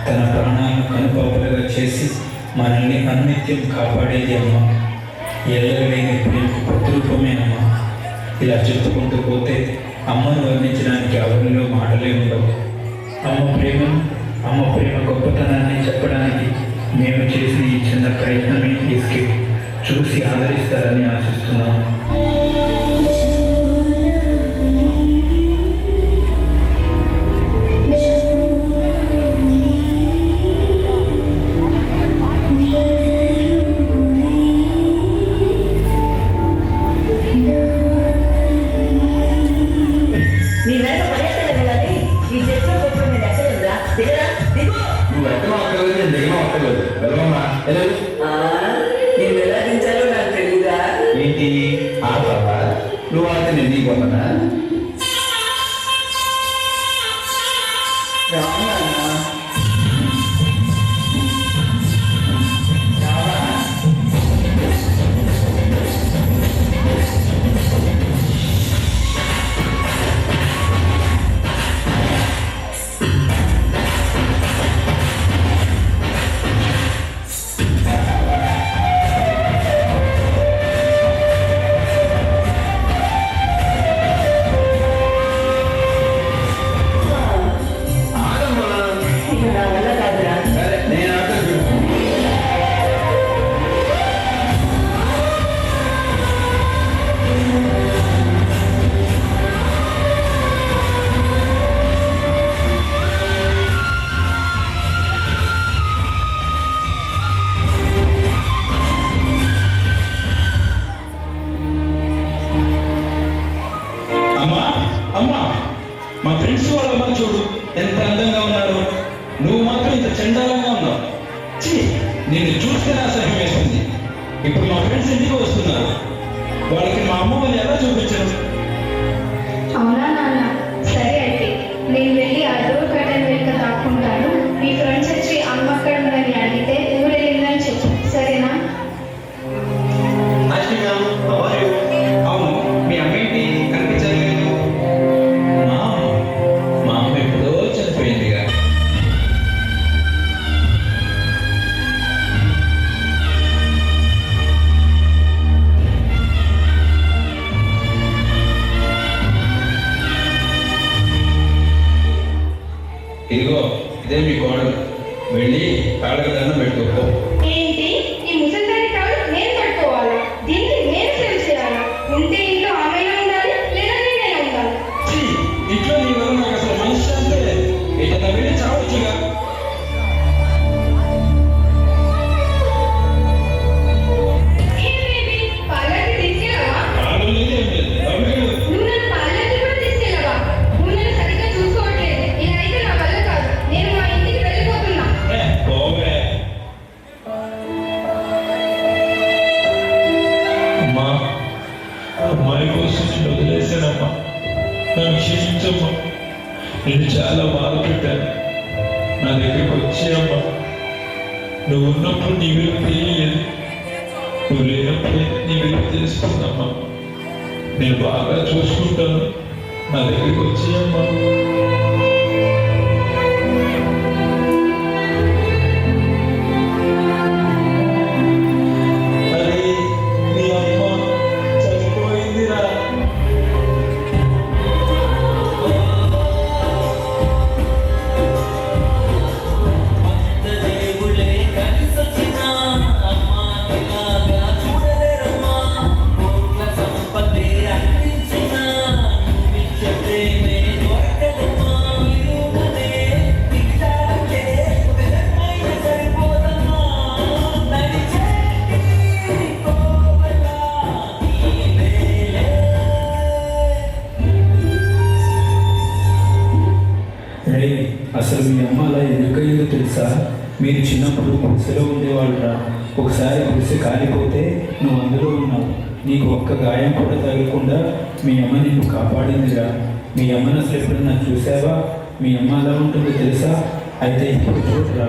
తన ప్రాణాలను కనుపాపలుగా చేసి మనల్ని అనిత్యం కాపాడేది అమ్మ. ఎల్లలేని ప్రేమకు ప్రతిరూపమే అమ్మ. ఇలా చెప్పుకుంటూ పోతే అమ్మను వర్ణించడానికి ఎవరిలో మాటలే ఉండవు. అమ్మ ప్రేమ గొప్పతనాన్ని చెప్పడానికి మేము చేసిన ఈ చిన్న ప్రయత్నమే ఈ స్కిట్ చూసి ఆదరిస్తారని ఆశిస్తున్నాము. నేను ఎలా దించాలో నాకు తెలీదా? ఏంటి ఆ బాబా నువ్వు అంటే నేను నీకు వదనా? అమ్మా, మా ఫ్రెండ్స్ వాళ్ళమ్మ చూడు ఎంత అందంగా ఉన్నారు. నువ్వు మాత్రం ఇంత చండాలంగా ఉన్నావు. నిన్ను చూస్తే అసహ్యం వేస్తుంది. ఇప్పుడు మా ఫ్రెండ్స్ ఇంటికి వస్తున్నారు. వాళ్ళకి మా అమ్మ వాళ్ళు ఎలా చూపించరు? అవునా నాన్న? సరే అయితే నేను వెళ్ళి ఆ డోర్ కర్టెన్ వెనుక దాక్కుంటాను. మీ ఫ్రెండ్స్ వచ్చి అమ్మ అక్కడ ఉందని అడిగితే ఊరెళ్ళిందని చెప్పు, సరేనా? అవును, మీ అమ్మ ఏంటి కనిపించలేదు? మా అమ్మ ఎప్పుడో చనిపోయిందిగా. ఇదిగో ఇదే మీ కోడలు. వెళ్ళి కాళ్ళకి దండం పెట్టుకో. ఏంటి ఈ ముసలిదాని కాళ్ళు నేను పట్టుకోవాలా? దీనికి నేను సేవ చేయాలా? ఉంటే ఇంట్లో ఆమెలో ఉండాలి, లేదా నేనైనా ఉండాలి. ఇంట్లో నీ వల్ల నాకు అసలు మనశ్శాంతి లేదు. ఏదైనా వెళ్ళి చావచ్చుగా. పార్లర్కి తీసుకెళ్ళవా? కాళ్ళు లేదు, ఏం లేదు. నువ్వు నన్ను పార్లర్కి కూడా తీసుకెళ్ళవా? నువ్వు నన్ను సరిగ్గా చూసుకోవట్లేదు. ఇలా అయితే నా వల్ల కాదు. నేను మా ఇంటికి వెళ్ళిపోతున్నా. పోవే అమ్మా, అమ్మాయి కోసం నేను వదిలేశానమ్మా. నన్ను క్షమించమ్మా. నేను చాలా బాధ పెట్టాను. నా దగ్గరికి వచ్చేయమ్మా. నువ్వు ఉన్నప్పుడు నీ విలువ తెలియలేదు, నువ్వు లేనప్పుడే నీ విలువ తెలుసుకుందమ్మా. నేను బాగా చూసుకుంటాను. నా దగ్గరికి వచ్చేయమ్మా. అరే, నీ అమ్మ చనిపోయిందిరా. అసలు మీ అమ్మ అలా ఎందుకయ్యేదో తెలుసా? మీరు చిన్నప్పుడు గుడిసెలో ఉండేవాళ్ళరా. ఒకసారి గుడిసె కాలిపోతే నువ్వు అందులో ఉన్నావు. నీకు ఒక్క గాయం కూడా తగలకుండా మీ అమ్మ నిన్ను కాపాడిందిరా. మీ అమ్మను అసలు ఎప్పుడన్నా చూసావా? మీ అమ్మ ఎలా ఉంటుందో తెలుసా? అయితే ఇప్పుడు చూడరా.